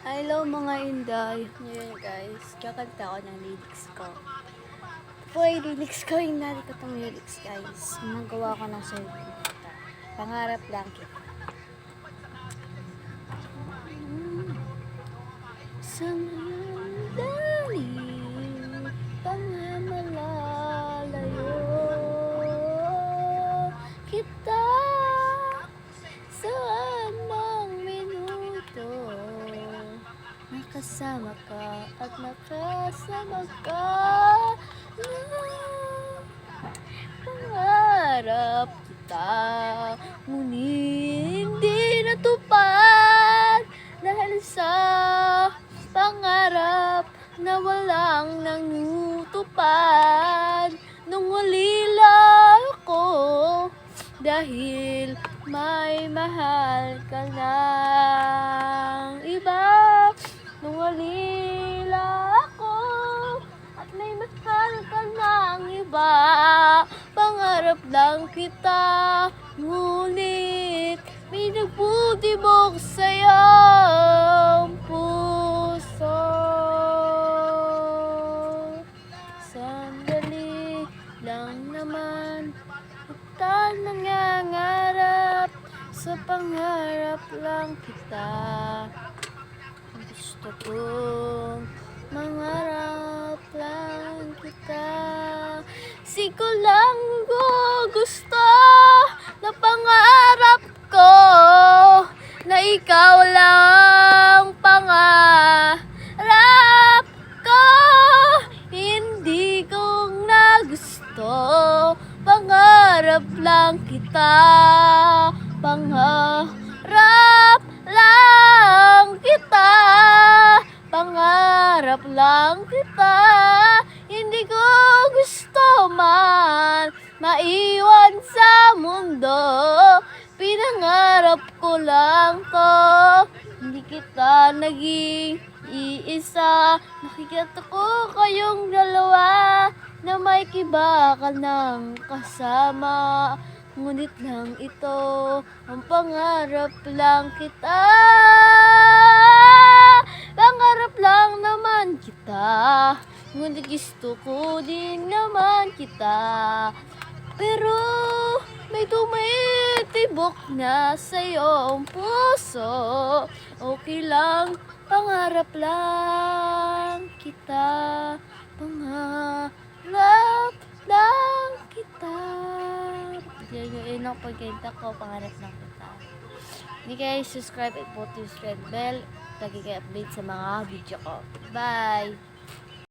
Hello mga inday. Ngayon guys, kakanta ko ng lyrics ko. Lyrics ko, hinali ko itong lyrics guys. Magawa ko ng sarili ko. Pangarap lang kita. Sa madali, pangmalalayo kita sa anong minuto. Nakasama ka at nakasama ka na pangarap kita, ngunit hindi natupad dahil sa pangarap na walang nangutupad. Nung walila ako dahil may mahal ka ng iba. Nung walila ako at may mahal ka ng iba, pangarap lang kita, ngunit may nagputibok sa'yo ang puso. Sandali lang naman kita nangangarap, sa pangarap lang kita. Gusto kong mangarap lang kita. Siko lang ko gusto na pangarap ko na ikaw lang pangarap ko. Hindi ko na gusto, pangarap lang kita. Pangarap lang kita. Pangarap lang kita. Hindi ko gusto man maiwan sa mundo. Pinangarap ko lang to. Hindi kita naging iisa. Nakikita ko kayong dalawa na may kiba ka ng kasama. Ngunit lang ito ang pangarap lang kita. Pangarap lang naman kita, ngunit gusto ko din naman kita. Pero may tumitibok na sa'yo ang puso. Okay lang, pangarap lang kita. Pangarap lang kita. Yun ang pagkita ko, pangarap lang kita. Hindi kayo subscribe at put yung red bell. Lagi kayo update sa mga video ko. Bye!